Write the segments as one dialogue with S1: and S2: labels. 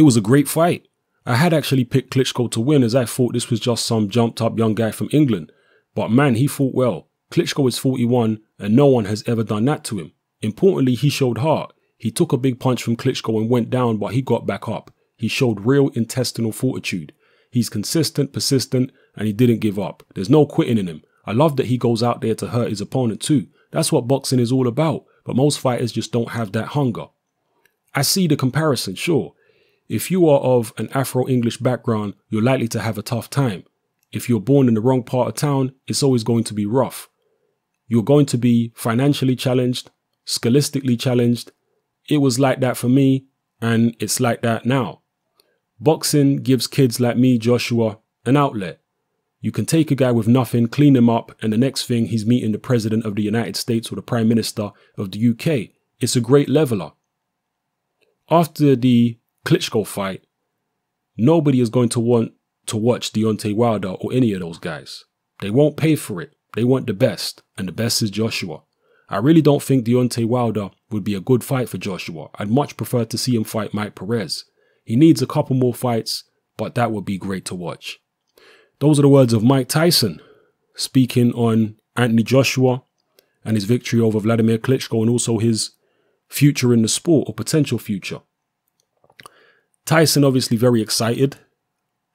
S1: It was a great fight. I had actually picked Klitschko to win as I thought this was just some jumped up young guy from England. But man, he fought well. Klitschko is 41 and no one has ever done that to him. Importantly, he showed heart. He took a big punch from Klitschko and went down, but he got back up. He showed real intestinal fortitude. He's consistent, persistent, and he didn't give up. There's no quitting in him. I love that he goes out there to hurt his opponent too. That's what boxing is all about, but most fighters just don't have that hunger. I see the comparison, sure. If you are of an Afro-English background, you're likely to have a tough time. If you're born in the wrong part of town, it's always going to be rough. You're going to be financially challenged, scholastically challenged. It was like that for me, and it's like that now. Boxing gives kids like me, Joshua, an outlet. You can take a guy with nothing, clean him up, and the next thing he's meeting the President of the United States or the Prime Minister of the UK. It's a great leveler. After the Klitschko fight, nobody is going to want to watch Deontay Wilder or any of those guys. They won't pay for it. They want the best, and the best is Joshua. I really don't think Deontay Wilder would be a good fight for Joshua. I'd much prefer to see him fight Mike Perez. He needs a couple more fights, but that would be great to watch. Those are the words of Mike Tyson, speaking on Anthony Joshua and his victory over Vladimir Klitschko and also his future in the sport or potential future. Tyson obviously very excited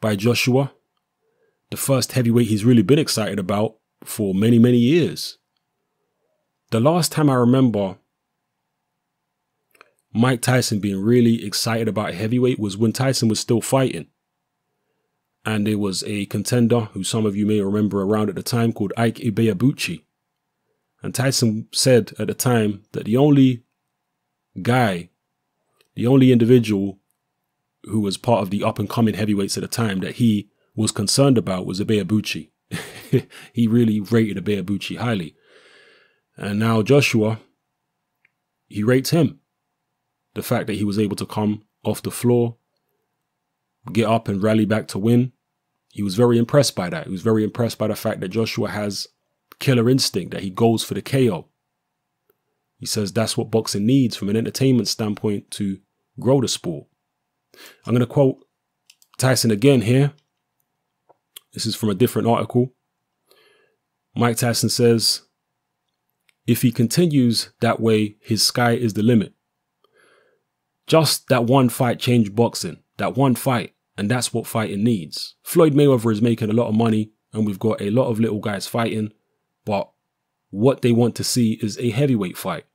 S1: by Joshua. The first heavyweight he's really been excited about for many, many years. The last time I remember Mike Tyson being really excited about a heavyweight was when Tyson was still fighting. And there was a contender who some of you may remember around at the time called Ike Ibeabuchi. And Tyson said at the time that the only individual who was part of the up-and-coming heavyweights at the time that he was concerned about was Ibeabuchi. He really rated Ibeabuchi highly. And now Joshua, he rates him. The fact that he was able to come off the floor, get up and rally back to win, he was very impressed by that. He was very impressed by the fact that Joshua has killer instinct, that he goes for the KO. He says that's what boxing needs from an entertainment standpoint to grow the sport. I'm going to quote Tyson again here. This is from a different article. Mike Tyson says, if he continues that way, his sky is the limit. Just that one fight changed boxing. That one fight. And that's what fighting needs. Floyd Mayweather is making a lot of money and we've got a lot of little guys fighting. But what they want to see is a heavyweight fight.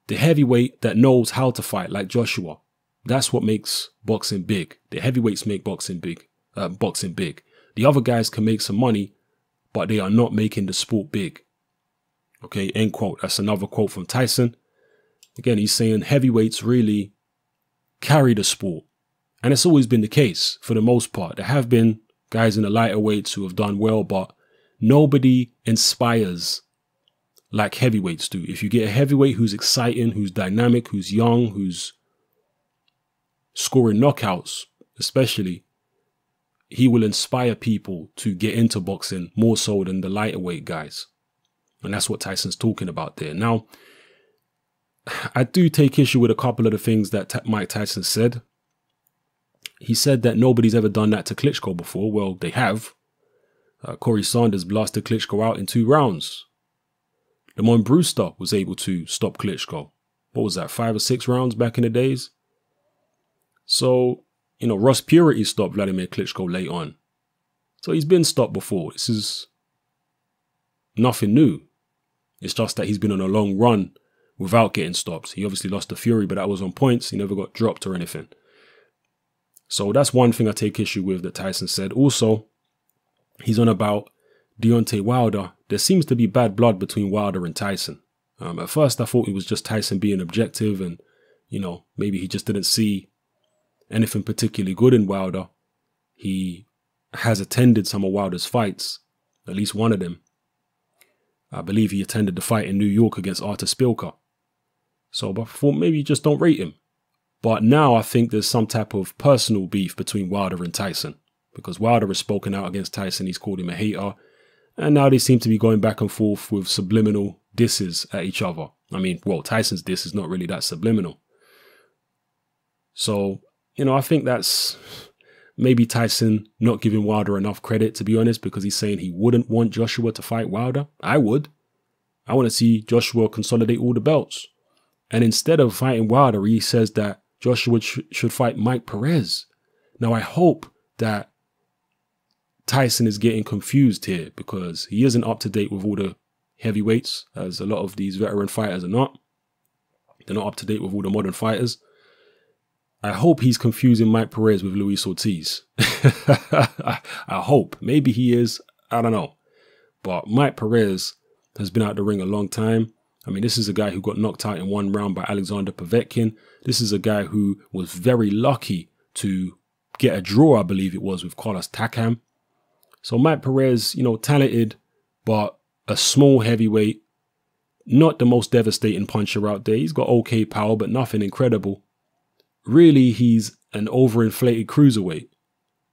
S1: The heavyweight that knows how to fight like Joshua. That's what makes boxing big. The heavyweights make boxing big. The other guys can make some money, but they are not making the sport big. Okay, end quote. That's another quote from Tyson. Again, he's saying heavyweights really carry the sport. And it's always been the case for the most part. There have been guys in the lighter weights who have done well, but nobody inspires like heavyweights do. If you get a heavyweight who's exciting, who's dynamic, who's young, who's scoring knockouts, especially, he will inspire people to get into boxing more so than the lighter weight guys. And that's what Tyson's talking about there. Now, I do take issue with a couple of the things that Mike Tyson said. He said that nobody's ever done that to Klitschko before. Well, they have. Corey Sanders blasted Klitschko out in 2 rounds. Lamont Brewster was able to stop Klitschko. What was that, 5 or 6 rounds back in the days? So, you know, Ross Purity stopped Vladimir Klitschko late on. So he's been stopped before. This is nothing new. It's just that he's been on a long run without getting stopped. He obviously lost to Fury, but that was on points. He never got dropped or anything. So that's one thing I take issue with that Tyson said. Also, he's on about Deontay Wilder. There seems to be bad blood between Wilder and Tyson. At first, I thought it was just Tyson being objective and, you know, maybe he just didn't see anything particularly good in Wilder. He has attended some of Wilder's fights, at least one of them. I believe he attended the fight in New York against Artur Szpilka. So but I thought maybe you just don't rate him. But now I think there's some type of personal beef between Wilder and Tyson. Because Wilder has spoken out against Tyson, he's called him a hater. And now they seem to be going back and forth with subliminal disses at each other. I mean, well, Tyson's diss is not really that subliminal. So you know, I think that's maybe Tyson not giving Wilder enough credit, to be honest, because he's saying he wouldn't want Joshua to fight Wilder. I would. I want to see Joshua consolidate all the belts. And instead of fighting Wilder, he says that Joshua should fight Mike Perez. Now, I hope that Tyson is getting confused here because he isn't up to date with all the heavyweights, as a lot of these veteran fighters are not. They're not up to date with all the modern fighters. I hope he's confusing Mike Perez with Luis Ortiz. I hope. Maybe he is. I don't know. But Mike Perez has been out the ring a long time. I mean, this is a guy who got knocked out in one round by Alexander Povetkin. This is a guy who was very lucky to get a draw, I believe it was, with Carlos Takam. So Mike Perez, you know, talented, but a small heavyweight. Not the most devastating puncher out there. He's got okay power, but nothing incredible. Really, he's an overinflated cruiserweight.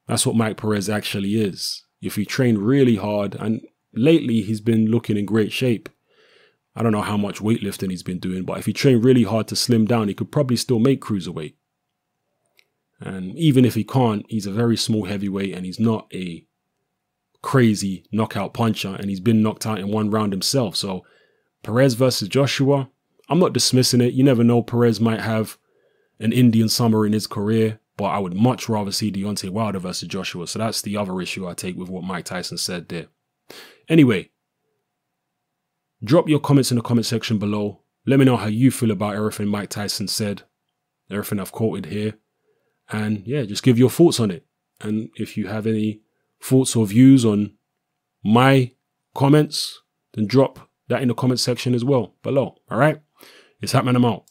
S1: That's what Mike Perez actually is. If he trained really hard, and lately he's been looking in great shape. I don't know how much weightlifting he's been doing, but if he trained really hard to slim down, he could probably still make cruiserweight. And even if he can't, he's a very small heavyweight and he's not a crazy knockout puncher, and he's been knocked out in one round himself. So Perez versus Joshua, I'm not dismissing it. You never know, Perez might have an Indian summer in his career, but I would much rather see Deontay Wilder versus Joshua. So that's the other issue I take with what Mike Tyson said there. Anyway, drop your comments in the comment section below. Let me know how you feel about everything Mike Tyson said, everything I've quoted here. And yeah, just give your thoughts on it. And if you have any thoughts or views on my comments, then drop that in the comment section as well below. All right? It's happening. I'm out.